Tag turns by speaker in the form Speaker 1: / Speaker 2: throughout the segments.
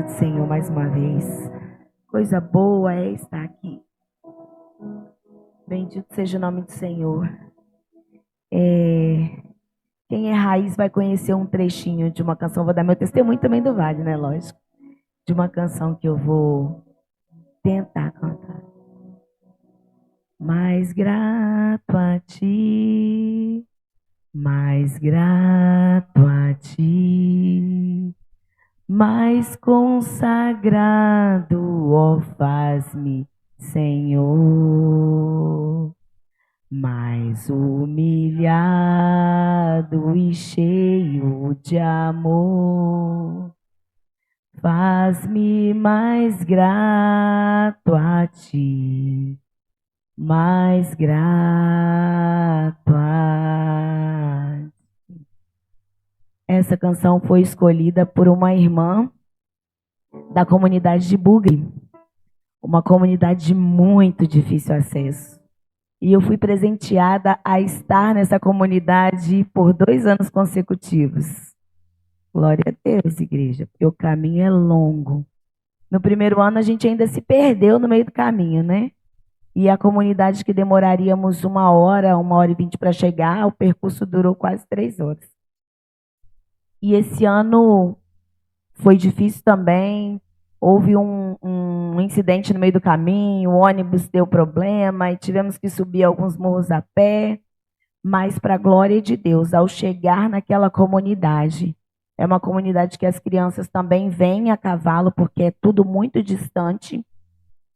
Speaker 1: do Senhor mais uma vez. Coisa boa é estar aqui. Bendito seja o nome do Senhor. Quem é raiz vai conhecer um trechinho de uma canção. Vou dar meu testemunho também do Vale, né? Lógico. De uma canção que eu vou tentar cantar. Mais grato a ti, mais grato a ti, mais consagrado, ó, faz-me, Senhor, mais humilhado e cheio de amor, faz-me mais grato a ti, mais grato a ti. Essa canção foi escolhida por uma irmã da comunidade de Bugre, uma comunidade de muito difícil acesso. E eu fui presenteada a estar nessa comunidade por 2 anos consecutivos. Glória a Deus, igreja, porque o caminho é longo. No primeiro ano a gente ainda se perdeu no meio do caminho, né? E a comunidade que demoraríamos 1h e 20 para chegar, o percurso durou quase 3 horas. E esse ano foi difícil também. Houve um incidente no meio do caminho, o ônibus deu problema e tivemos que subir alguns morros a pé. Mas, para a glória de Deus, ao chegar naquela comunidade, é uma comunidade que as crianças também vêm a cavalo, porque é tudo muito distante.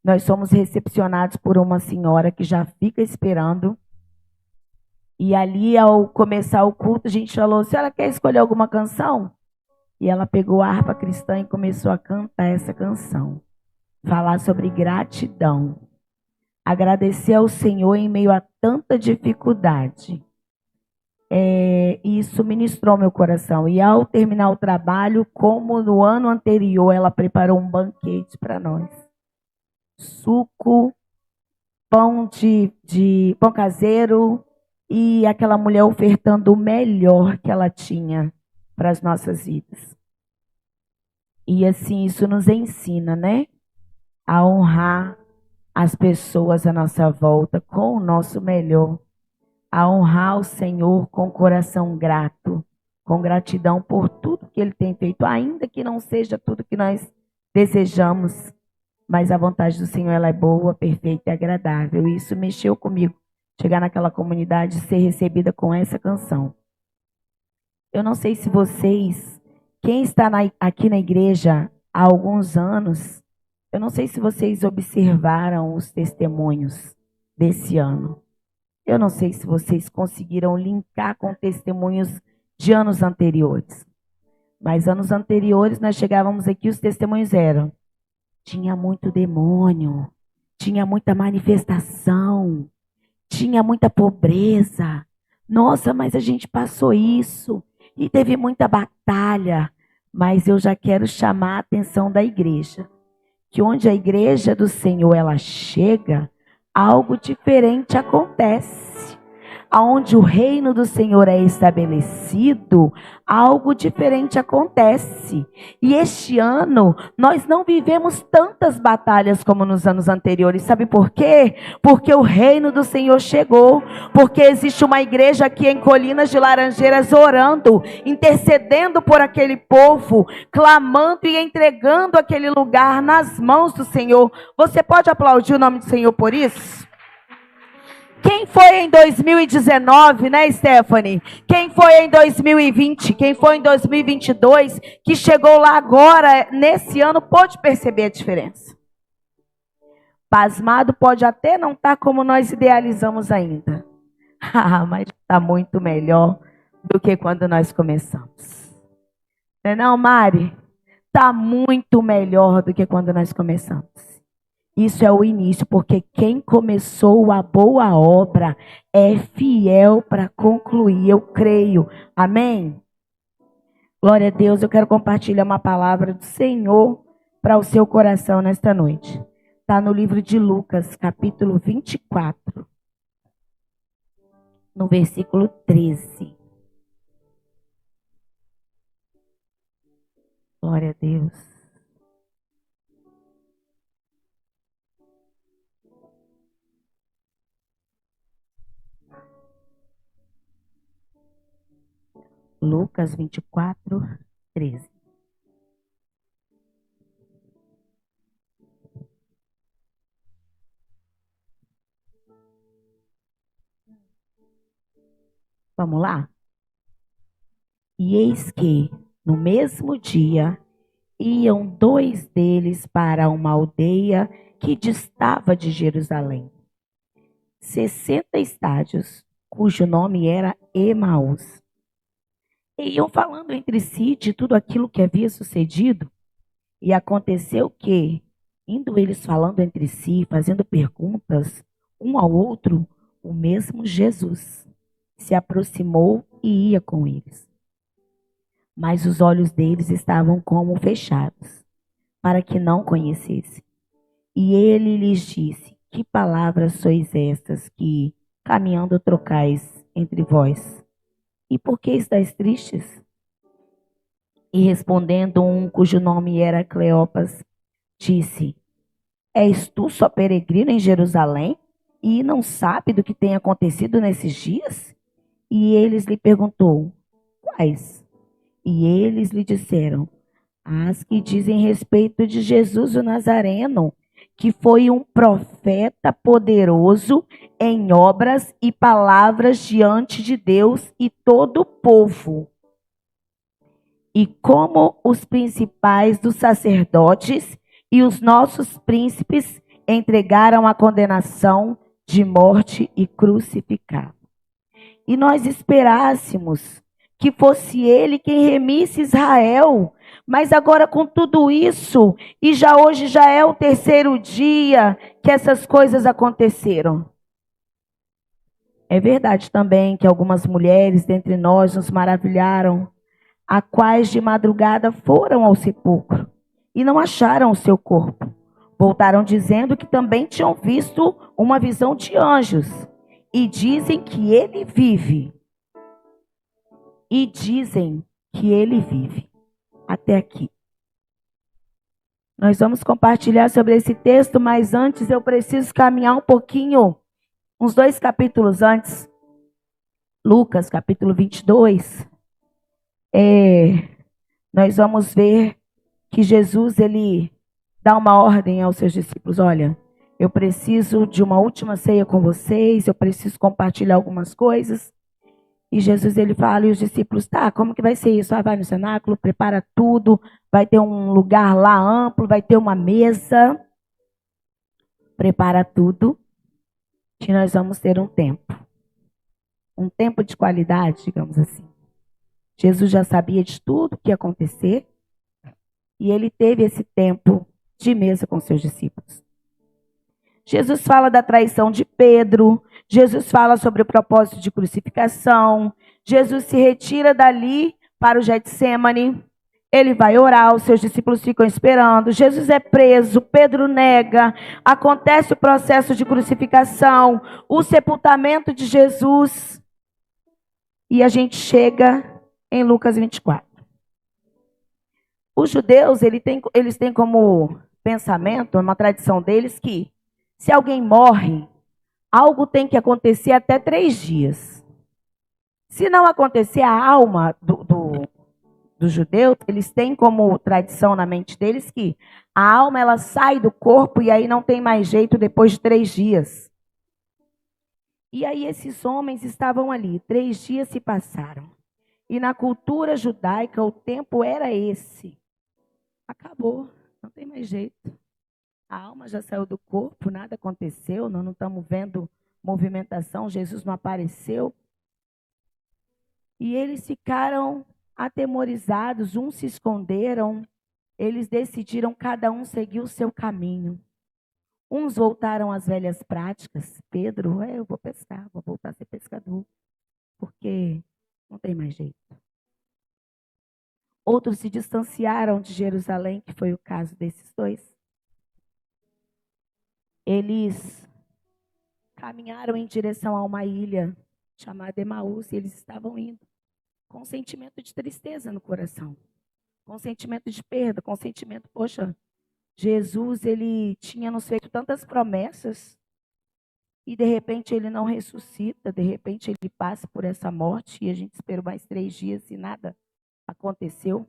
Speaker 1: Nós somos recepcionados por uma senhora que já fica esperando. E ali, ao começar o culto, a gente falou: a senhora quer escolher alguma canção? E ela pegou a harpa cristã e começou a cantar essa canção. Falar sobre gratidão. Agradecer ao Senhor em meio a tanta dificuldade. Isso ministrou meu coração. E ao terminar o trabalho, como no ano anterior, ela preparou um banquete para nós. Suco, pão pão caseiro e aquela mulher ofertando o melhor que ela tinha para as nossas vidas. E assim, isso nos ensina, né? A honrar as pessoas à nossa volta com o nosso melhor. A honrar o Senhor com o coração grato, com gratidão por tudo que Ele tem feito, ainda que não seja tudo que nós desejamos. Mas a vontade do Senhor, ela é boa, perfeita e agradável. E isso mexeu comigo. Chegar naquela comunidade e ser recebida com essa canção. Eu não sei se vocês, quem está aqui na igreja há alguns anos, eu não sei se vocês observaram os testemunhos desse ano. Eu não sei se vocês conseguiram linkar com testemunhos de anos anteriores. Mas anos anteriores nós chegávamos aqui, os testemunhos eram: tinha muito demônio, tinha muita manifestação, tinha muita pobreza. Nossa, mas a gente passou isso e teve muita batalha. Mas eu já quero chamar a atenção da igreja, que onde a igreja do Senhor ela chega, algo diferente acontece. Aonde o reino do Senhor é estabelecido, algo diferente acontece. E este ano, nós não vivemos tantas batalhas como nos anos anteriores. Sabe por quê? Porque o reino do Senhor chegou. Porque existe uma igreja aqui em Colinas de Laranjeiras orando, intercedendo por aquele povo, clamando e entregando aquele lugar nas mãos do Senhor. Você pode aplaudir o nome do Senhor por isso? Quem foi em 2019, né, Stephanie? Quem foi em 2020? Quem foi em 2022? Que chegou lá agora, nesse ano, pode perceber a diferença. Pasmado pode até não estar como nós idealizamos ainda. Mas está muito melhor do que quando nós começamos. Não é não, Mari? Está muito melhor do que quando nós começamos. Isso é o início, porque quem começou a boa obra é fiel para concluir, eu creio. Amém? Glória a Deus, eu quero compartilhar uma palavra do Senhor para o seu coração nesta noite. Está no livro de Lucas, capítulo 24, no versículo 13. Glória a Deus. Lucas 24, 13. Vamos lá? E eis que, no mesmo dia, iam dois deles para uma aldeia que distava de Jerusalém, 60 estádios, cujo nome era Emaús. E iam falando entre si de tudo aquilo que havia sucedido. E aconteceu que, indo eles falando entre si, fazendo perguntas um ao outro, o mesmo Jesus se aproximou e ia com eles. Mas os olhos deles estavam como fechados, para que não conhecessem. E ele lhes disse: que palavras sois estas que, caminhando, trocais entre vós? E por que estáis tristes? E respondendo um cujo nome era Cleopas, disse: és tu só peregrino em Jerusalém e não sabe do que tem acontecido nesses dias? E eles lhe perguntou: quais? E eles lhe disseram: as que dizem respeito de Jesus o Nazareno, que foi um profeta poderoso em obras e palavras diante de Deus e todo o povo. E como os principais dos sacerdotes e os nossos príncipes entregaram a condenação de morte e crucificaram. E nós esperássemos que fosse ele quem remisse Israel. Mas agora com tudo isso, e já hoje já é o terceiro dia que essas coisas aconteceram. É verdade também que algumas mulheres dentre nós nos maravilharam, a quais de madrugada foram ao sepulcro e não acharam o seu corpo. Voltaram dizendo que também tinham visto uma visão de anjos e dizem que ele vive. Até aqui. Nós vamos compartilhar sobre esse texto, mas antes eu preciso caminhar um pouquinho, uns 2 capítulos antes. Lucas, capítulo 22. Nós vamos ver que Jesus, ele dá uma ordem aos seus discípulos: olha, eu preciso de uma última ceia com vocês, eu preciso compartilhar algumas coisas. E Jesus, ele fala, e os discípulos: tá, como que vai ser isso? Vai no cenáculo, prepara tudo, vai ter um lugar lá amplo, vai ter uma mesa. Prepara tudo, que nós vamos ter um tempo de qualidade, digamos assim. Jesus já sabia de tudo que ia acontecer, e ele teve esse tempo de mesa com seus discípulos. Jesus fala da traição de Pedro, Jesus fala sobre o propósito de crucificação, Jesus se retira dali para o Getsemane, ele vai orar, os seus discípulos ficam esperando, Jesus é preso, Pedro nega, acontece o processo de crucificação, o sepultamento de Jesus, e a gente chega em Lucas 24. Os judeus, eles têm como pensamento, uma tradição deles, que se alguém morre, algo tem que acontecer até 3 dias. Se não acontecer, a alma dos judeus, eles têm como tradição na mente deles que a alma ela sai do corpo e aí não tem mais jeito depois de 3 dias. E aí esses homens estavam ali, 3 dias se passaram. E na cultura judaica o tempo era esse. Acabou, não tem mais jeito. A alma já saiu do corpo, nada aconteceu, nós não estamos vendo movimentação, Jesus não apareceu. E eles ficaram atemorizados, uns se esconderam, eles decidiram cada um seguir o seu caminho. Uns voltaram às velhas práticas. Pedro, eu vou pescar, vou voltar a ser pescador, porque não tem mais jeito. Outros se distanciaram de Jerusalém, que foi o caso desses dois. Eles caminharam em direção a uma ilha chamada Emaús, e eles estavam indo com um sentimento de tristeza no coração, com um sentimento de perda, com um sentimento, poxa, Jesus, ele tinha nos feito tantas promessas, e de repente ele não ressuscita, de repente ele passa por essa morte e a gente esperou mais 3 dias e nada aconteceu.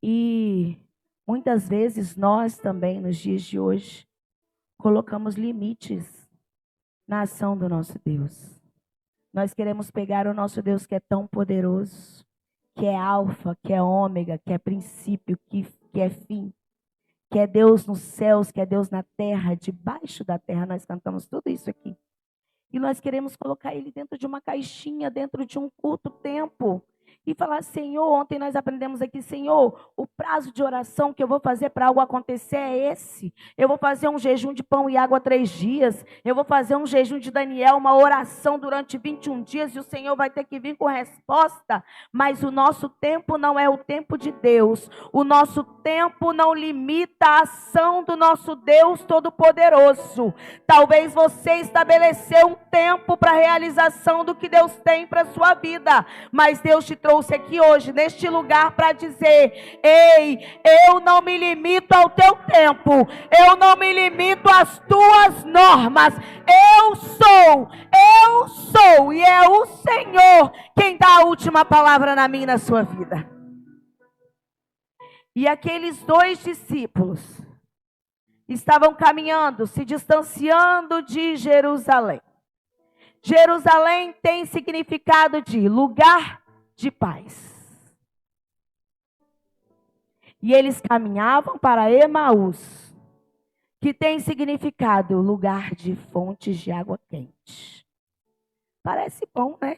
Speaker 1: E muitas vezes nós também, nos dias de hoje, colocamos limites na ação do nosso Deus. Nós queremos pegar o nosso Deus que é tão poderoso, que é alfa, que é ômega, que é princípio, que é fim, que é Deus nos céus, que é Deus na terra, debaixo da terra. Nós cantamos tudo isso aqui. E nós queremos colocar ele dentro de uma caixinha, dentro de um curto tempo. E falar, Senhor, ontem nós aprendemos aqui, Senhor, o prazo de oração que eu vou fazer para algo acontecer é esse. Eu vou fazer um jejum de pão e água 3 dias. Eu vou fazer um jejum de Daniel, uma oração durante 21 dias. E o Senhor vai ter que vir com resposta. Mas o nosso tempo não é o tempo de Deus. O nosso tempo não limita a ação do nosso Deus Todo-Poderoso. Talvez você estabeleceu um tempo para a realização do que Deus tem para a sua vida. Mas Deus te trouxe aqui hoje, neste lugar, para dizer: ei, eu não me limito ao teu tempo, eu não me limito às tuas normas, eu sou, e é o Senhor quem dá a última palavra na minha e na sua vida. E aqueles 2 discípulos estavam caminhando, se distanciando de Jerusalém. Jerusalém tem significado de lugar de paz. E eles caminhavam para Emaús, que tem significado lugar de fontes de água quente. Parece bom, né?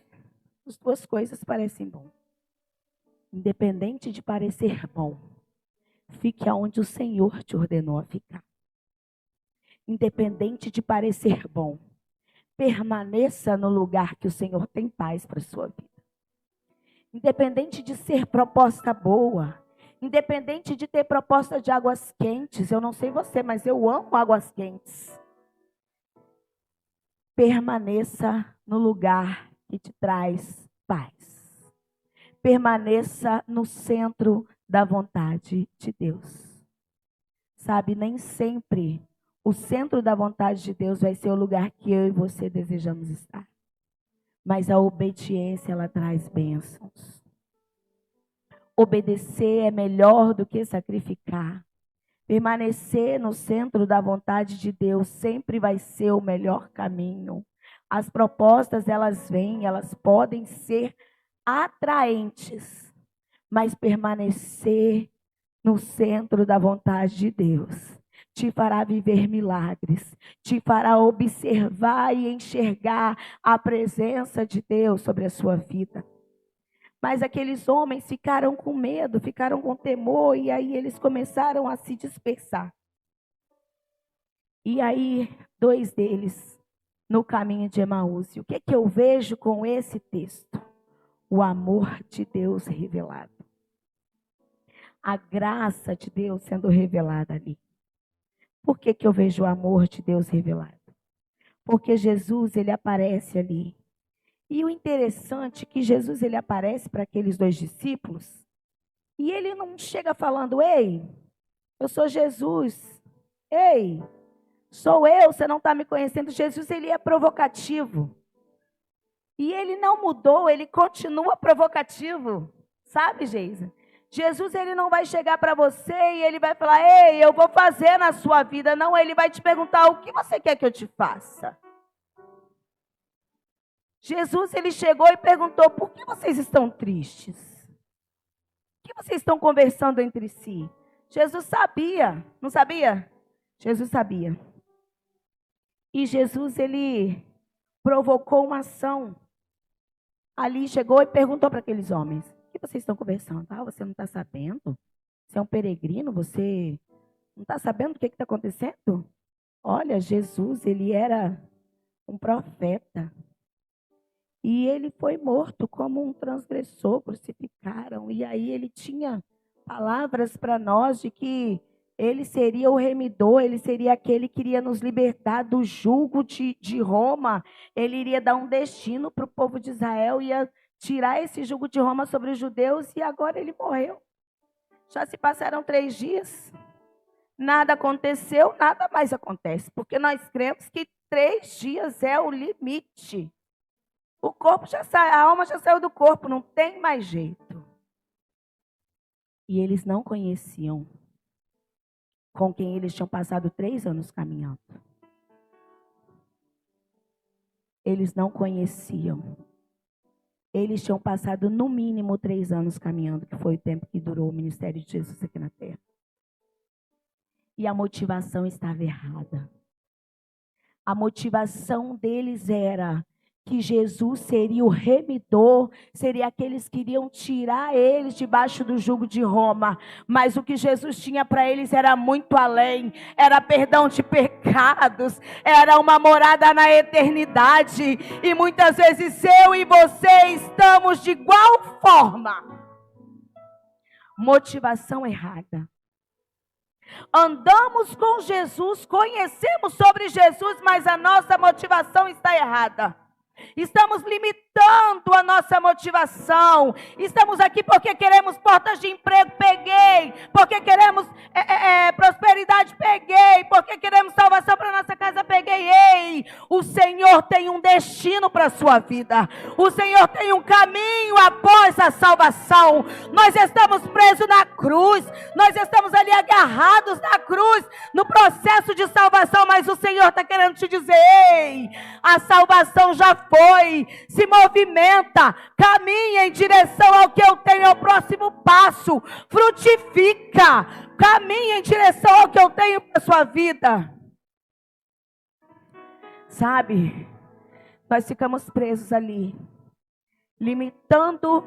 Speaker 1: As 2 coisas parecem bom. Independente de parecer bom, fique aonde o Senhor te ordenou a ficar. Independente de parecer bom, permaneça no lugar que o Senhor tem paz para a sua vida. Independente de ser proposta boa, independente de ter proposta de águas quentes, eu não sei você, mas eu amo águas quentes. Permaneça no lugar que te traz paz. Permaneça no centro da vontade de Deus. Sabe, nem sempre o centro da vontade de Deus vai ser o lugar que eu e você desejamos estar. Mas a obediência, ela traz bênçãos. Obedecer é melhor do que sacrificar. Permanecer no centro da vontade de Deus sempre vai ser o melhor caminho. As propostas, elas vêm, elas podem ser atraentes, mas permanecer no centro da vontade de Deus te fará viver milagres, te fará observar e enxergar a presença de Deus sobre a sua vida. Mas aqueles homens ficaram com medo, ficaram com temor, e aí eles começaram a se dispersar. E aí, 2 deles no caminho de Emaús. E o que eu vejo com esse texto? O amor de Deus revelado. A graça de Deus sendo revelada ali. Por que eu vejo o amor de Deus revelado? Porque Jesus, ele aparece ali. E o interessante é que Jesus, ele aparece para aqueles 2 discípulos, e ele não chega falando: ei, eu sou Jesus. Ei, sou eu, você não está me conhecendo. Jesus, ele é provocativo. E ele não mudou, ele continua provocativo. Sabe, Geisa? Jesus, ele não vai chegar para você e ele vai falar: ei, eu vou fazer na sua vida. Não, ele vai te perguntar: o que você quer que eu te faça? Jesus, ele chegou e perguntou: por que vocês estão tristes? O que vocês estão conversando entre si? Jesus sabia, não sabia? Jesus sabia. E Jesus, ele provocou uma ação. Ali chegou e perguntou para aqueles homens: o que vocês estão conversando? Ah, você não está sabendo? Você é um peregrino, você não está sabendo o que está acontecendo? Olha, Jesus, ele era um profeta. E ele foi morto como um transgressor, crucificaram. E aí ele tinha palavras para nós de que ele seria o remidor, ele seria aquele que iria nos libertar do jugo de Roma. Ele iria dar um destino para o povo de Israel, ia tirar esse jugo de Roma sobre os judeus, e agora ele morreu. Já se passaram 3 dias, nada aconteceu, nada mais acontece, porque nós cremos que 3 dias é o limite. O corpo já sai, a alma já saiu do corpo, não tem mais jeito. E eles não conheciam com quem eles tinham passado 3 anos caminhando. Eles não conheciam. Eles tinham passado no mínimo 3 anos caminhando, que foi o tempo que durou o ministério de Jesus aqui na terra. E a motivação estava errada. A motivação deles era que Jesus seria o remidor, seria aqueles que iriam tirar eles debaixo do jugo de Roma. Mas o que Jesus tinha para eles era muito além. Era perdão de pecados, era uma morada na eternidade. E muitas vezes eu e você estamos de igual forma. Motivação errada. Andamos com Jesus, conhecemos sobre Jesus, mas a nossa motivação está errada. Estamos limitando a nossa motivação. Estamos aqui porque queremos portas de emprego, peguei. Porque queremos prosperidade, peguei. Porque queremos salvação para nossa casa, peguei. Ei, o Senhor tem um destino para a sua vida. O Senhor tem um caminho após a salvação. Nós estamos presos na cruz. Nós estamos ali agarrados na cruz, no processo de salvação. Mas o Senhor está querendo te dizer, ei, a salvação já foi, se movimenta, caminha em direção ao que eu tenho, ao próximo passo, frutifica, caminha em direção ao que eu tenho para a sua vida. Sabe, nós ficamos presos ali, limitando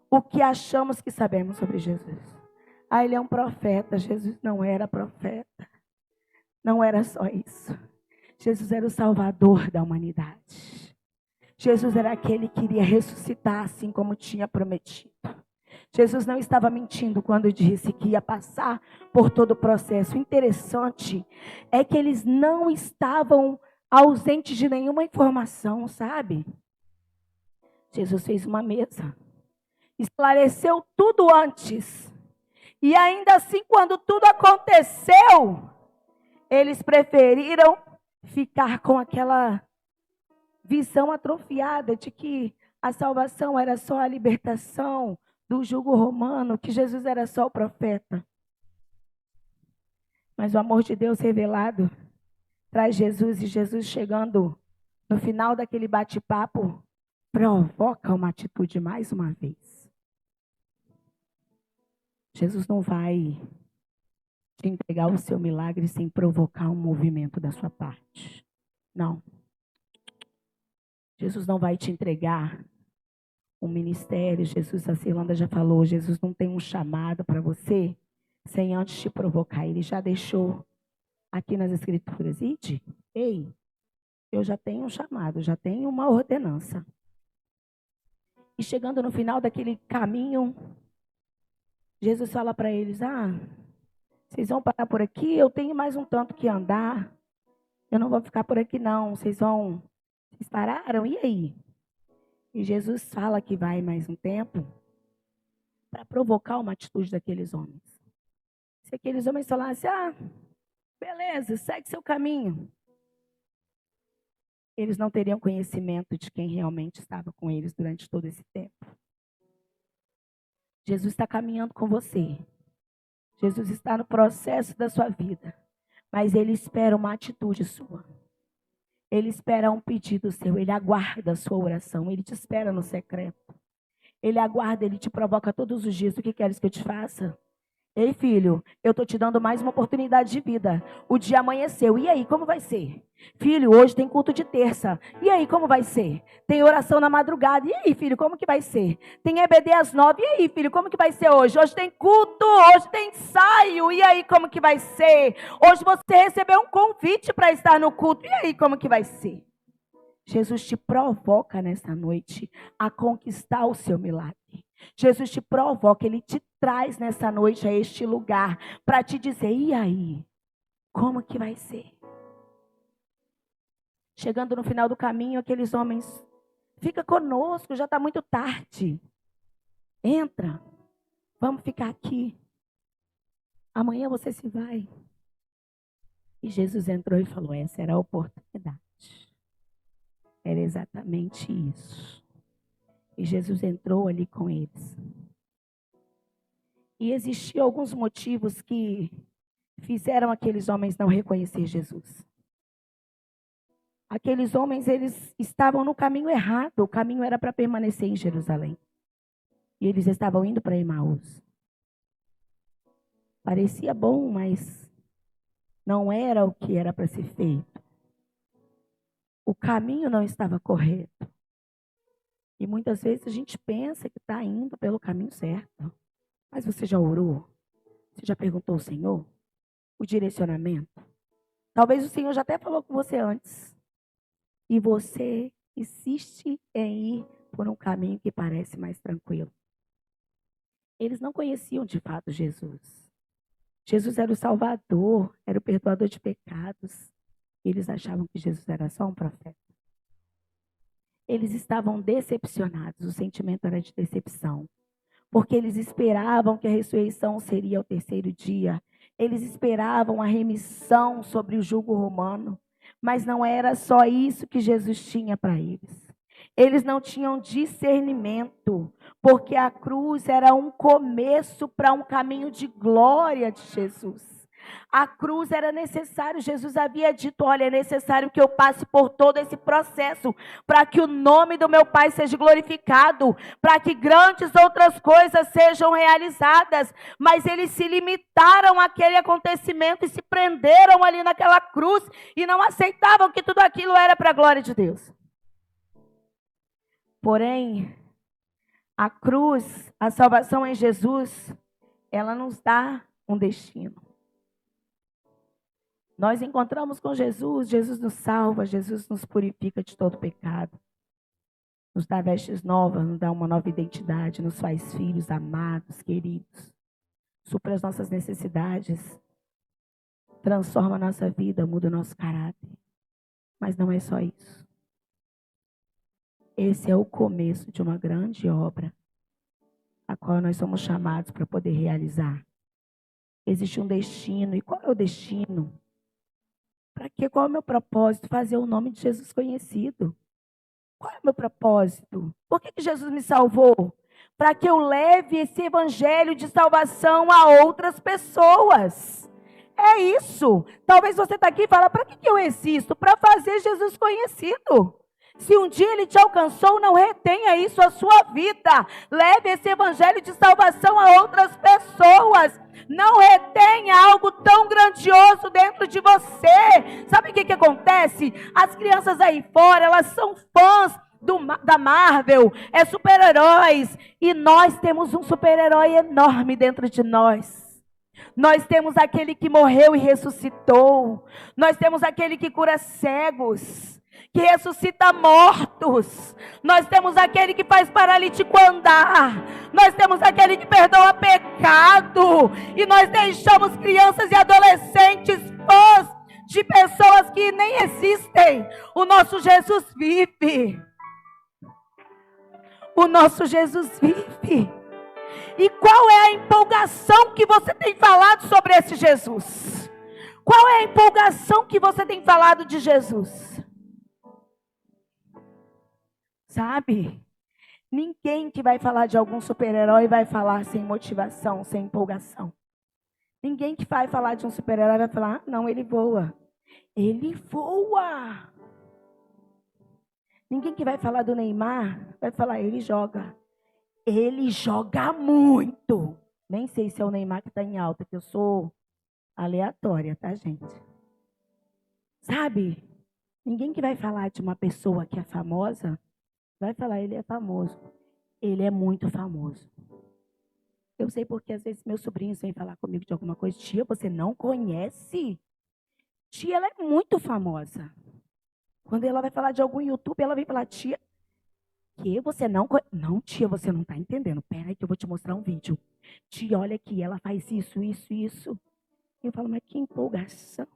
Speaker 1: o que achamos que sabemos sobre Jesus. Ah, ele é um profeta. Jesus não era profeta, não era só isso. Jesus era o Salvador da humanidade. Jesus era aquele que iria ressuscitar assim como tinha prometido. Jesus não estava mentindo quando disse que ia passar por todo o processo. O interessante é que eles não estavam ausentes de nenhuma informação, sabe? Jesus fez uma mesa, esclareceu tudo antes. E ainda assim, quando tudo aconteceu, eles preferiram ficar com aquela visão atrofiada de que a salvação era só a libertação do jugo romano, que Jesus era só o profeta. Mas o amor de Deus revelado traz Jesus, e Jesus chegando no final daquele bate-papo, provoca uma atitude mais uma vez. Jesus não vai te entregar o seu milagre sem provocar um movimento da sua parte. Não. Jesus não vai te entregar um ministério. Jesus, a Cirlanda já falou, Jesus não tem um chamado para você sem antes te provocar. Ele já deixou aqui nas Escrituras. Ide, ei, eu já tenho um chamado, já tenho uma ordenança. E chegando no final daquele caminho, Jesus fala para eles, vocês vão parar por aqui, eu tenho mais um tanto que andar. Eu não vou ficar por aqui não, vocês pararam, e aí? E Jesus fala que vai mais um tempo para provocar uma atitude daqueles homens. Se aqueles homens falassem, beleza, segue seu caminho, eles não teriam conhecimento de quem realmente estava com eles durante todo esse tempo. Jesus está caminhando com você. Jesus está no processo da sua vida, mas ele espera uma atitude sua. Ele espera um pedido seu, ele aguarda a sua oração, ele te espera no secreto. Ele aguarda, ele te provoca todos os dias. O que queres que eu te faça? Ei, filho, eu estou te dando mais uma oportunidade de vida. O dia amanheceu. E aí, como vai ser? Filho, hoje tem culto de terça. E aí, como vai ser? Tem oração na madrugada. E aí, filho, como que vai ser? Tem EBD às 9. E aí, filho, como que vai ser hoje? Hoje tem culto, hoje tem ensaio. E aí, como que vai ser? Hoje você recebeu um convite para estar no culto. E aí, como que vai ser? Jesus te provoca nessa noite a conquistar o seu milagre. Jesus te provoca, ele te traz nessa noite a este lugar para te dizer, e aí? Como que vai ser? Chegando no final do caminho, aqueles homens, fica conosco, já está muito tarde. Entra, vamos ficar aqui. Amanhã você se vai. E Jesus entrou e falou, essa era a oportunidade. Era exatamente isso. E Jesus entrou ali com eles. E existiam alguns motivos que fizeram aqueles homens não reconhecer Jesus. Aqueles homens, eles estavam no caminho errado. O caminho era para permanecer em Jerusalém. E eles estavam indo para Emaús. Parecia bom, mas não era o que era para ser feito. O caminho não estava correto. E muitas vezes a gente pensa que está indo pelo caminho certo. Mas você já orou? Você já perguntou ao Senhor o direcionamento? Talvez o Senhor já até falou com você antes. E você insiste em ir por um caminho que parece mais tranquilo. Eles não conheciam de fato Jesus. Jesus era o Salvador, era o perdoador de pecados. Eles achavam que Jesus era só um profeta. Eles estavam decepcionados, o sentimento era de decepção. Porque eles esperavam que a ressurreição seria ao terceiro dia. Eles esperavam a remissão sobre o jugo romano. Mas não era só isso que Jesus tinha para eles. Eles não tinham discernimento, porque a cruz era um começo para um caminho de glória de Jesus. A cruz era necessário, Jesus havia dito, olha, é necessário que eu passe por todo esse processo, para que o nome do meu Pai seja glorificado, para que grandes outras coisas sejam realizadas, mas eles se limitaram àquele acontecimento e se prenderam ali naquela cruz, e não aceitavam que tudo aquilo era para a glória de Deus. Porém, a cruz, a salvação em Jesus, ela nos dá um destino. Nós encontramos com Jesus, Jesus nos salva, Jesus nos purifica de todo pecado. Nos dá vestes novas, nos dá uma nova identidade, nos faz filhos amados, queridos. Supra as nossas necessidades, transforma a nossa vida, muda o nosso caráter. Mas não é só isso. Esse é o começo de uma grande obra, a qual nós somos chamados para poder realizar. Existe um destino. E qual é o destino? Para quê? Qual é o meu propósito? Fazer o nome de Jesus conhecido. Qual é o meu propósito? Por que Jesus me salvou? Para que eu leve esse evangelho de salvação a outras pessoas. É isso. Talvez você está aqui e fala, para que eu existo? Para fazer Jesus conhecido. Se um dia ele te alcançou, não retenha isso a sua vida. Leve esse evangelho de salvação a outras pessoas. Não retenha algo tão grandioso dentro de você. Sabe o que acontece? As crianças aí fora, elas são fãs da Marvel, é super-heróis. E nós temos um super-herói enorme dentro de nós. Nós temos aquele que morreu e ressuscitou. Nós temos aquele que cura cegos, que ressuscita mortos. Nós temos aquele que faz paralítico andar. Nós temos aquele que perdoa pecado. E nós deixamos crianças e adolescentes fãs de pessoas que nem existem. O nosso Jesus vive. O nosso Jesus vive. E qual é a empolgação que você tem falado sobre esse Jesus? Qual é a empolgação que você tem falado de Jesus? Sabe? Ninguém que vai falar de algum super-herói vai falar sem motivação, sem empolgação. Ninguém que vai falar de um super-herói vai falar, ah, não, ele voa. Ele voa. Ninguém que vai falar do Neymar vai falar, ele joga. Ele joga muito. Nem sei se é o Neymar que está em alta, que eu sou aleatória, tá, gente? Sabe? Ninguém que vai falar de uma pessoa que é famosa vai falar, ele é famoso. Ele é muito famoso. Eu sei porque às vezes meus sobrinhos vêm falar comigo de alguma coisa. Tia, você não conhece? Tia, ela é muito famosa. Quando ela vai falar de algum YouTube, ela vem falar, tia, que você não conhece? Não, tia, você não está entendendo. Pera aí que eu vou te mostrar um vídeo. Tia, olha aqui, ela faz isso, isso, isso. E eu falo, mas que empolgação.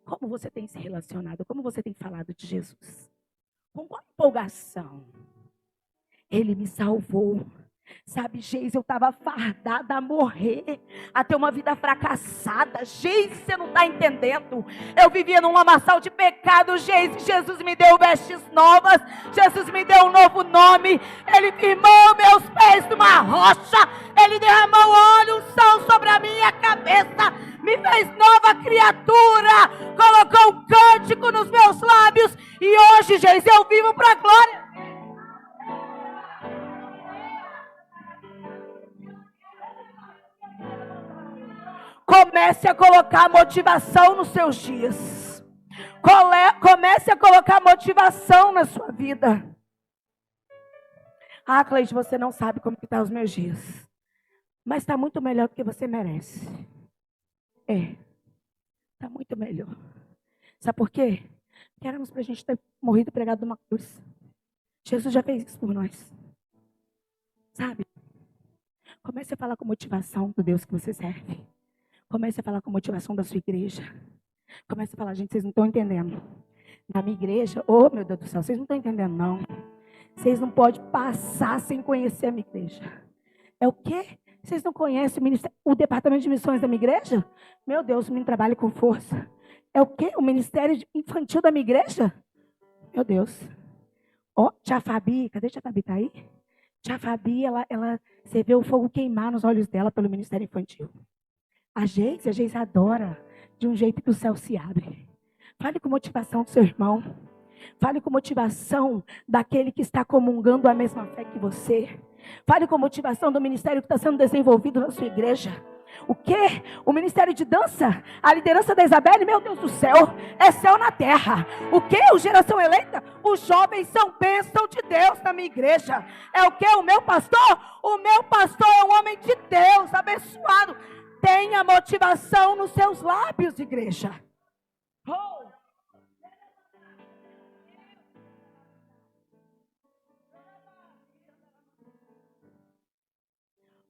Speaker 1: Como você tem se relacionado? Como você tem falado de Jesus? Com qual empolgação? Ele me salvou. Sabe, Geise, eu estava fardada a morrer, a ter uma vida fracassada. Geise, você não está entendendo. Eu vivia num lamaçal de pecado, Geise. Jesus me deu vestes novas. Jesus me deu um novo nome. Ele firmou meus pés numa rocha. Ele derramou óleo, unção sobre a minha cabeça. Me fez nova criatura. Colocou um cântico nos meus lábios. E hoje, Geise, eu vivo para a glória. Comece a colocar motivação nos seus dias. Comece a colocar motivação na sua vida. Ah, Cleide, você não sabe como que estão os meus dias. Mas está muito melhor do que você merece. Está muito melhor. Sabe por quê? Queremos para a gente ter morrido pregado numa cruz. Jesus já fez isso por nós. Sabe? Comece a falar com motivação do Deus que você serve. Comece a falar com motivação da sua igreja. Comece a falar, gente, vocês não estão entendendo. Na minha igreja, oh meu Deus do céu, vocês não estão entendendo não. Vocês não podem passar sem conhecer a minha igreja. É o quê? Vocês não conhecem o departamento de missões da minha igreja? Meu Deus, o menino trabalha com força. É o quê? O ministério infantil da minha igreja? Meu Deus. Ó, tia Fabi, cadê a tia Fabi? Tá aí? Tia Fabi, você vê o fogo queimar nos olhos dela pelo ministério infantil. A Geise adora de um jeito que o céu se abre. Fale com motivação do seu irmão. Fale com motivação daquele que está comungando a mesma fé que você. Fale com motivação do ministério que está sendo desenvolvido na sua igreja. O quê? O ministério de dança? A liderança da Isabelle? Meu Deus do céu, é céu na terra. O quê? O Geração Eleita? Os jovens são bênção de Deus na minha igreja. É o quê? O meu pastor? O meu pastor é um homem de Deus, abençoado. Tenha motivação nos seus lábios, igreja. Oh.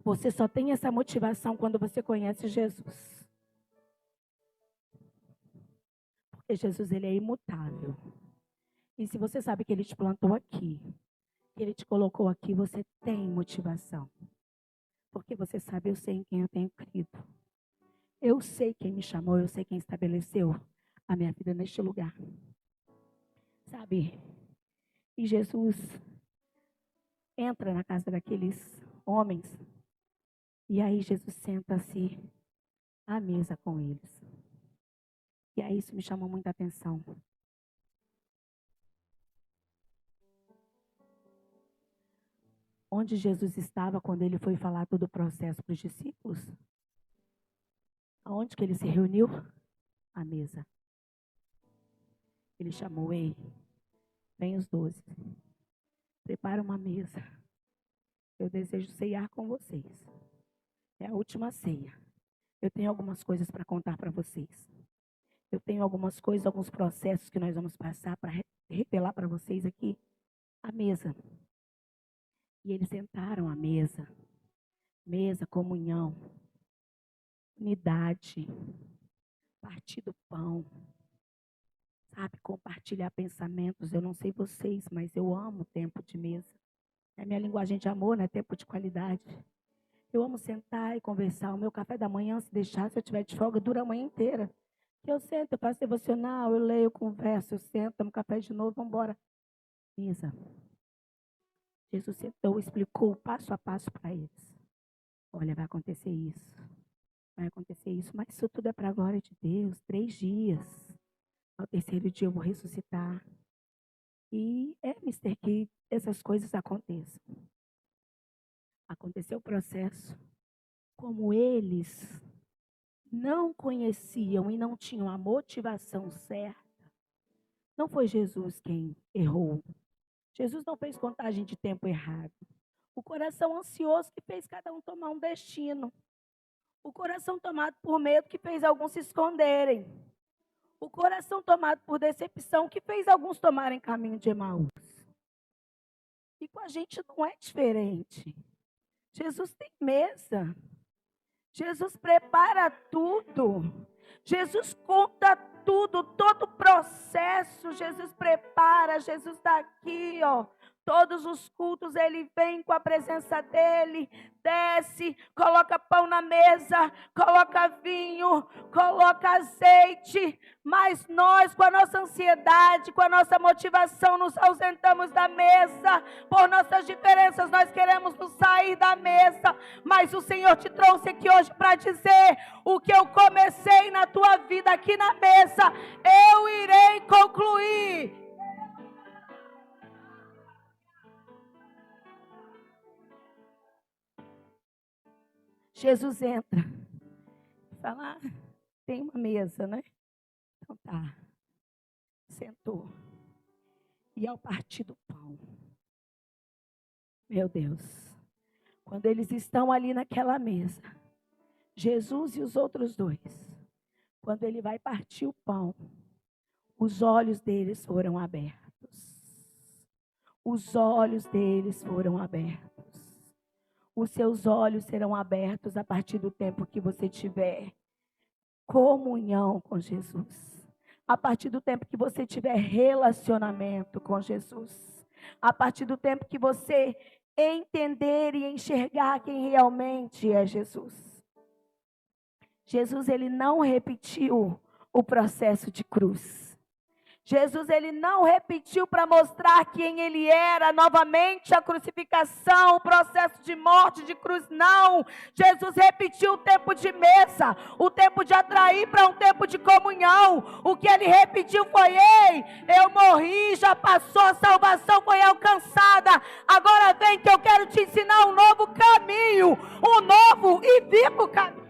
Speaker 1: Você só tem essa motivação quando você conhece Jesus. Porque Jesus, ele é imutável. E se você sabe que ele te plantou aqui, que ele te colocou aqui, você tem motivação. Porque você sabe, eu sei em quem eu tenho crido. Eu sei quem me chamou, eu sei quem estabeleceu a minha vida neste lugar. Sabe? E Jesus entra na casa daqueles homens. E aí Jesus senta-se à mesa com eles. E aí isso me chamou muita atenção. Onde Jesus estava quando ele foi falar todo o processo para os discípulos? Aonde que ele se reuniu? À mesa. Ele chamou, ei, vem os 12. Prepara uma mesa. Eu desejo ceiar com vocês. É a última ceia. Eu tenho algumas coisas para contar para vocês. Eu tenho algumas coisas, alguns processos que nós vamos passar para revelar para vocês aqui. A mesa. E eles sentaram à mesa. Mesa, comunhão, unidade, partir do pão, sabe, compartilhar pensamentos. Eu não sei vocês, mas eu amo tempo de mesa. É minha linguagem de amor, né? Tempo de qualidade. Eu amo sentar e conversar. O meu café da manhã, se deixar, se eu tiver de folga, dura a manhã inteira. Eu sento, eu faço devocional, eu leio, eu converso, eu sento, tomo café de novo, vamos embora. Mesa. Jesus sentou, explicou passo a passo para eles. Olha, vai acontecer isso. Vai acontecer isso. Mas isso tudo é para a glória de Deus. 3 dias. Ao terceiro dia eu vou ressuscitar. E mister, que essas coisas aconteçam. Aconteceu o processo. Como eles não conheciam e não tinham a motivação certa, não foi Jesus quem errou. Jesus não fez contagem de tempo errado. O coração ansioso que fez cada um tomar um destino. O coração tomado por medo que fez alguns se esconderem. O coração tomado por decepção que fez alguns tomarem caminho de Emaús. E com a gente não é diferente. Jesus tem mesa. Jesus prepara tudo. Jesus conta tudo, todo o processo, Jesus prepara, Jesus está aqui, ó. Todos os cultos ele vem com a presença dele, desce, coloca pão na mesa, coloca vinho, coloca azeite, mas nós com a nossa ansiedade, com a nossa motivação nos ausentamos da mesa, por nossas diferenças nós queremos nos sair da mesa, mas o Senhor te trouxe aqui hoje para dizer, o que eu comecei na tua vida aqui na mesa, eu irei concluir. Jesus entra, fala, tem uma mesa, né? Então tá, sentou, e ao partir do pão, meu Deus, quando eles estão ali naquela mesa, Jesus e os outros dois, quando ele vai partir o pão, os olhos deles foram abertos, os olhos deles foram abertos. Os seus olhos serão abertos a partir do tempo que você tiver comunhão com Jesus. A partir do tempo que você tiver relacionamento com Jesus. A partir do tempo que você entender e enxergar quem realmente é Jesus. Jesus, ele não repetiu o processo de cruz. Jesus, ele não repetiu para mostrar quem ele era, novamente a crucificação, o processo de morte, de cruz, não. Jesus repetiu o tempo de mesa, o tempo de atrair para um tempo de comunhão. O que ele repetiu foi, ei, eu morri, já passou, a salvação foi alcançada. Agora vem que eu quero te ensinar um novo caminho, um novo e vivo caminho.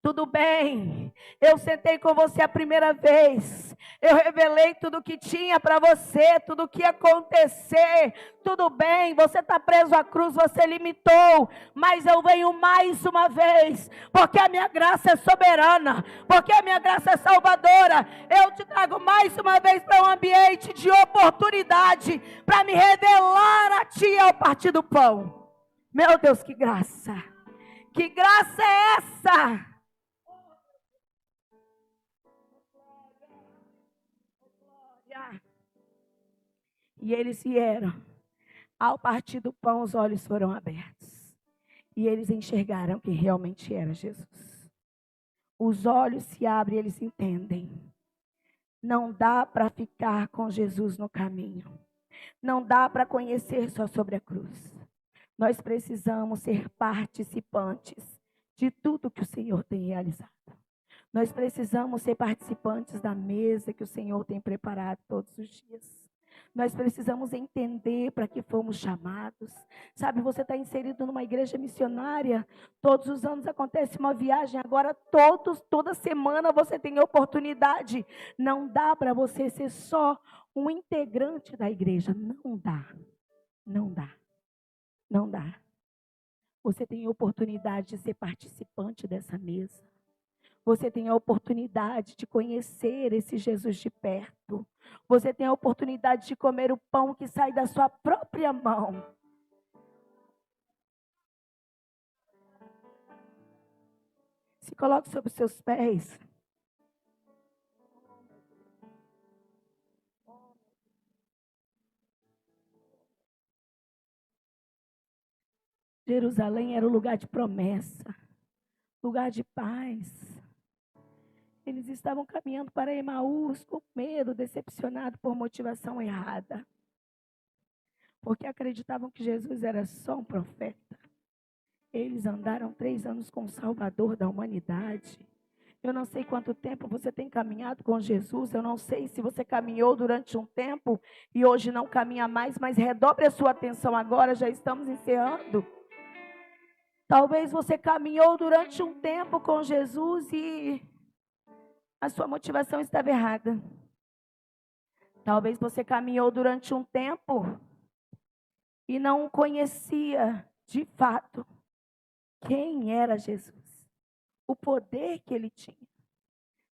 Speaker 1: Tudo bem, eu sentei com você a primeira vez, eu revelei tudo o que tinha para você, tudo o que ia acontecer, tudo bem, você está preso à cruz, você limitou, mas eu venho mais uma vez, porque a minha graça é soberana, porque a minha graça é salvadora, eu te trago mais uma vez para um ambiente de oportunidade, para me revelar a ti ao partir do pão. Meu Deus, que graça é essa? E eles vieram, ao partir do pão os olhos foram abertos, e eles enxergaram quem realmente era Jesus. Os olhos se abrem e eles entendem, não dá para ficar com Jesus no caminho, não dá para conhecer só sobre a cruz, nós precisamos ser participantes de tudo que o Senhor tem realizado, nós precisamos ser participantes da mesa que o Senhor tem preparado todos os dias. Nós precisamos entender para que fomos chamados. Sabe, você está inserido numa igreja missionária. Todos os anos acontece uma viagem. Agora toda semana você tem oportunidade. Não dá para você ser só um integrante da igreja. Não dá. Não dá. Não dá. Você tem oportunidade de ser participante dessa mesa. Você tem a oportunidade de conhecer esse Jesus de perto. Você tem a oportunidade de comer o pão que sai da sua própria mão. Se coloque sobre os seus pés. Jerusalém era o lugar de promessa, lugar de paz. Eles estavam caminhando para Emaús com medo, decepcionado por motivação errada. Porque acreditavam que Jesus era só um profeta. Eles andaram 3 anos com o Salvador da humanidade. Eu não sei quanto tempo você tem caminhado com Jesus. Eu não sei se você caminhou durante um tempo e hoje não caminha mais, mas redobre a sua atenção agora, já estamos encerrando. Talvez você caminhou durante um tempo com Jesus e a sua motivação estava errada. Talvez você caminhou durante um tempo e não conhecia de fato quem era Jesus, o poder que ele tinha.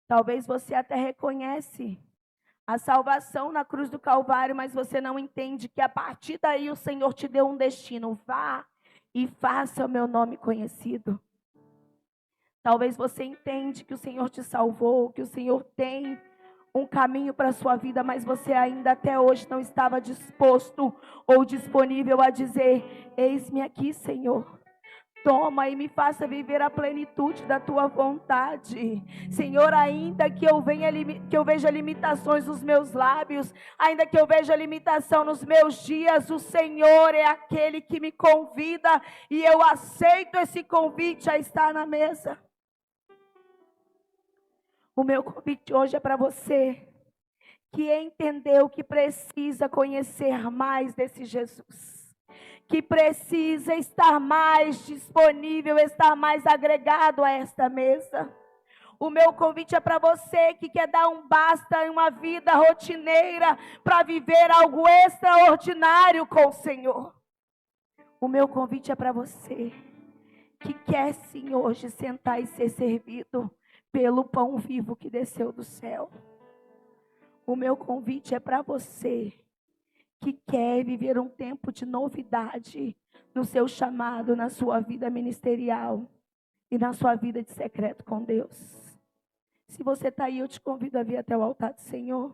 Speaker 1: Talvez você até reconhece a salvação na cruz do Calvário, mas você não entende que a partir daí o Senhor te deu um destino. Vá e faça o meu nome conhecido. Talvez você entende que o Senhor te salvou, que o Senhor tem um caminho para a sua vida, mas você ainda até hoje não estava disposto ou disponível a dizer: eis-me aqui, Senhor. Toma e me faça viver a plenitude da tua vontade. Senhor, ainda que eu veja limitações nos meus lábios, ainda que eu veja limitação nos meus dias, o Senhor é aquele que me convida e eu aceito esse convite a estar na mesa. O meu convite hoje é para você que entendeu que precisa conhecer mais desse Jesus, que precisa estar mais disponível, estar mais agregado a esta mesa. O meu convite é para você que quer dar um basta em uma vida rotineira para viver algo extraordinário com o Senhor. O meu convite é para você que quer sim hoje sentar e ser servido pelo pão vivo que desceu do céu. O meu convite é para você que quer viver um tempo de novidade no seu chamado, na sua vida ministerial e na sua vida de secreto com Deus. Se você está aí, eu te convido a vir até o altar do Senhor.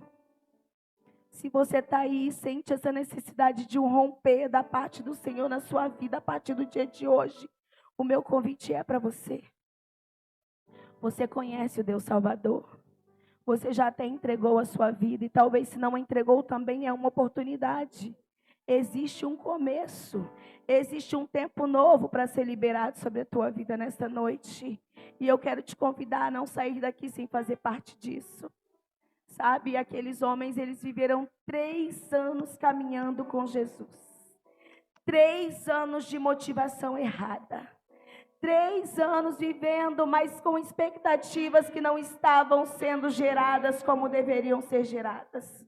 Speaker 1: Se você está aí e sente essa necessidade de um romper da parte do Senhor na sua vida a partir do dia de hoje, o meu convite é para você. Você conhece o Deus Salvador. Você já até entregou a sua vida e talvez se não entregou também é uma oportunidade. Existe um começo, existe um tempo novo para ser liberado sobre a tua vida nesta noite. E eu quero te convidar a não sair daqui sem fazer parte disso. Sabe, aqueles homens, eles viveram 3 anos caminhando com Jesus. 3 anos de motivação errada. 3 anos vivendo, mas com expectativas que não estavam sendo geradas como deveriam ser geradas.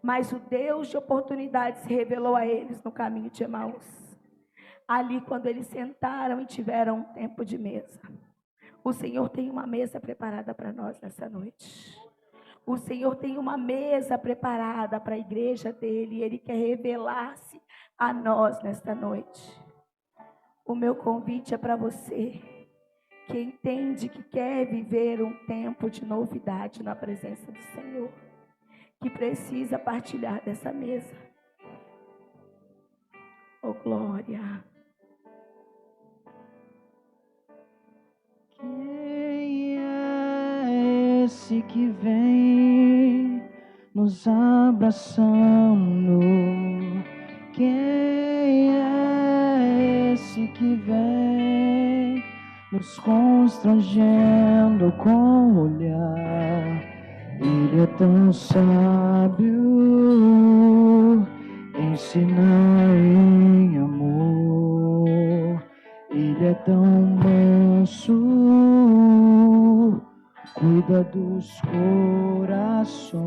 Speaker 1: Mas o Deus de oportunidades revelou a eles no caminho de Emaús. Ali, quando eles sentaram e tiveram um tempo de mesa. O Senhor tem uma mesa preparada para nós nessa noite. O Senhor tem uma mesa preparada para a igreja dele. E Ele quer revelar-se a nós nesta noite. O meu convite é para você que entende que quer viver um tempo de novidade na presença do Senhor, que precisa partilhar dessa mesa. Oh, glória!
Speaker 2: Quem é esse que vem nos abraçando? Quem é esse que vem nos constrangendo com o olhar? Ele é tão sábio, ensina em amor. Ele é tão manso, cuida dos corações.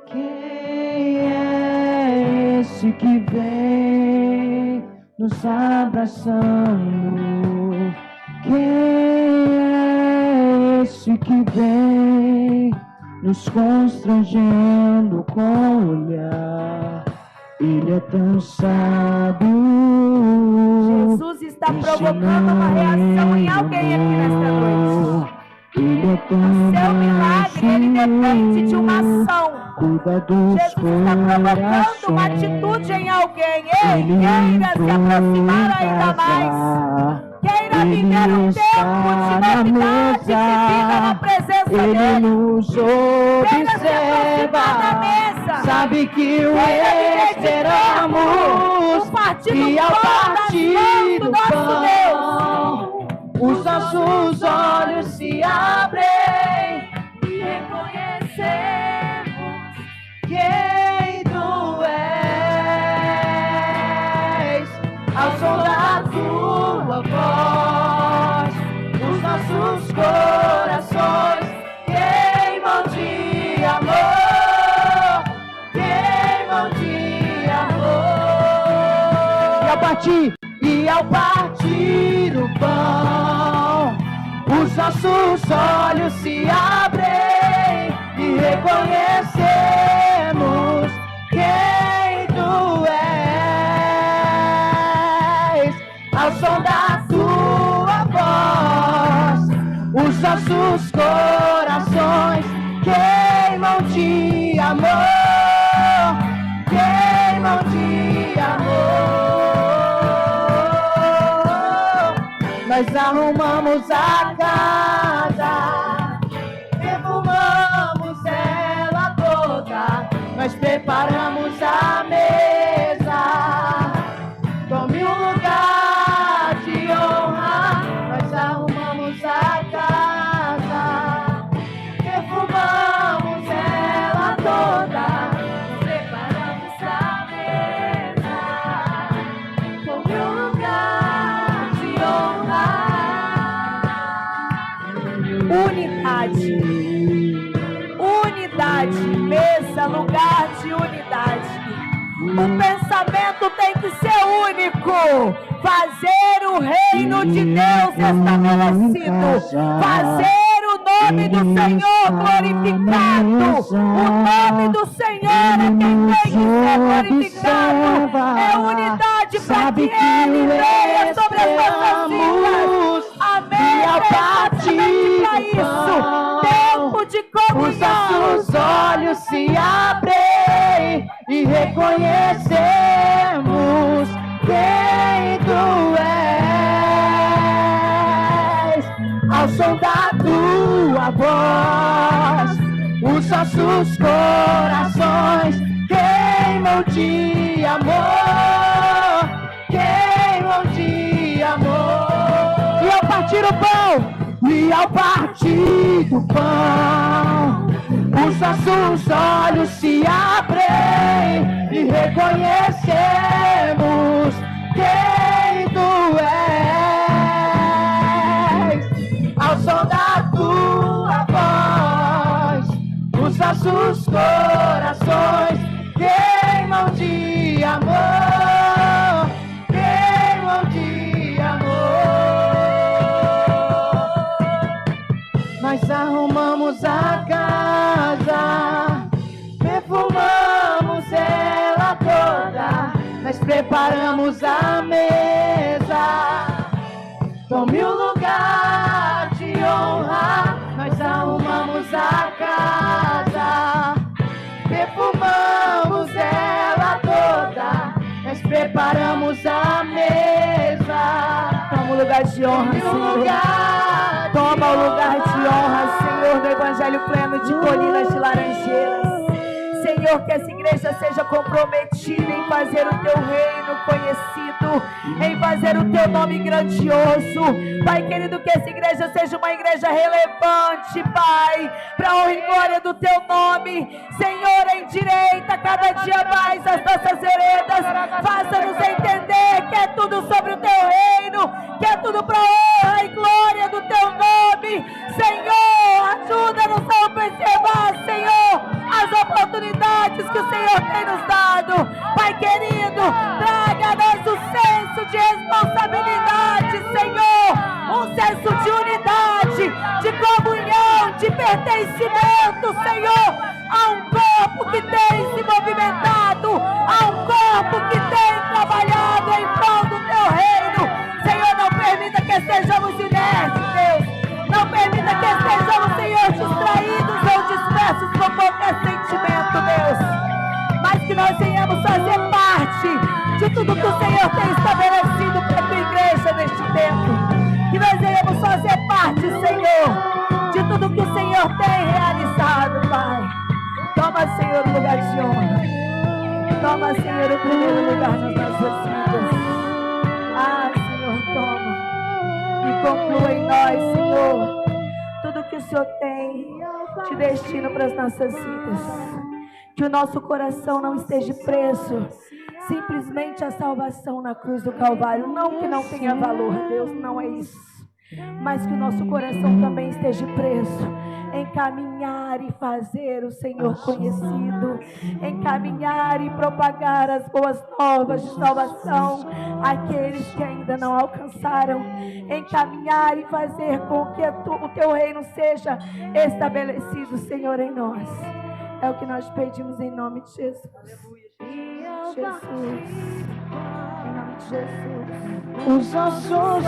Speaker 2: Quem é esse que vem nos abraçando? Quem é esse que vem nos constrangendo com o olhar? Ele é tão sábio.
Speaker 1: Jesus está provocando uma reação em alguém aqui nesta noite.
Speaker 2: Ele é tão
Speaker 1: O seu milagre, ele depende de uma ação. Jesus está provocando uma atitude em alguém. Ei, queira se aproximar ainda mais. Queira viver um tempo de novidade vivida na presença dele.
Speaker 2: Ele nos observa, sabe que o esperamos, e ao partir do pão, os nossos olhos se abrem e reconhecemos quem tu és. Ao som da tua voz, os nossos corações queimam de amor, queimam de amor. E ao partir o pão, os nossos olhos se abrem e reconhecemos quem tu és. os nossos corações queimam de amor, queimam de amor. Nós arrumamos a casa, perfumamos ela toda, nós preparamos a mesa. Tome um lugar de honra, nós arrumamos a casa, perfumamos ela toda, preparamos a mesa. Tome um lugar de honra.
Speaker 1: Unidade, mesa, lugar de unidade. O pensamento tem que ser único. Fazer o reino de Deus estabelecido. Fazer o nome do Senhor glorificado. O nome do Senhor é quem tem que ser glorificado. É unidade para que Ele venha sobre as nossas vidas. Amém. Exatamente para isso. Tempo de comunhão.
Speaker 2: Os nossos olhos se abrem e reconhecemos quem Tu és. Ao som da Tua voz, os nossos corações queimam de amor, queimam de amor. E ao partir o pão, e ao partir do pão, os nossos olhos se abrem e reconhecemos quem Tu és. Ao som da Tua voz, os nossos corações queimam de amor, queimam de amor. Nós arrumamos a casa, perfumamos ela toda, nós preparamos a mesa. Tome um lugar de honra, nós arrumamos a casa, perfumamos ela toda, nós preparamos a mesa.
Speaker 1: Toma o lugar de honra, Senhor. Toma o lugar de honra, Senhor, do Evangelho Pleno de Colinas de Laranjeiras. Senhor, que essa igreja seja comprometida em fazer o Teu reino conhecido, em fazer o Teu nome grandioso. Pai querido, que essa igreja seja uma igreja relevante, Pai, para a honra e glória do Teu nome. Senhor, endireita cada dia mais as nossas veredas. Faça-nos entender que é tudo sobre o Teu reino, que é tudo para a honra e glória do Teu nome. Senhor, ajuda-nos a observar, Senhor, as oportunidades que o Senhor tem nos dado. Pai querido, traga-nos o senso de responsabilidade, Senhor, um senso de unidade, de comunhão, de pertencimento, Senhor, a um corpo que tem se movimentado, a um corpo que tem trabalhado em prol do Teu reino. Senhor, não permita que estejamos inertes, Deus. Não permita que estejamos, Senhor, distraídos ou dispersos por qualquer sentimento, Deus. Mas que nós venhamos fazer parte de tudo que o Senhor tem estabelecido para a Tua igreja neste tempo. Que nós venhamos fazer parte, Senhor, de tudo que o Senhor tem realizado, Pai. Toma, Senhor, o lugar de honra. Toma, Senhor, o primeiro lugar nas nossas vidas. Ah, Senhor, toma. E conclua em nós, Senhor, tudo que o Senhor tem de destino para as nossas vidas. Que o nosso coração não esteja preso simplesmente à salvação na cruz do Calvário. Não que não tenha valor, Deus, não é isso. Mas que o nosso coração também esteja preso em caminhar e fazer o Senhor conhecido, em caminhar e propagar as boas novas de salvação àqueles que ainda não alcançaram, em caminhar e fazer com que o Teu reino seja estabelecido, Senhor, em nós. É o que nós pedimos em nome de Jesus. Jesus, em nome de Jesus.
Speaker 2: Os nossos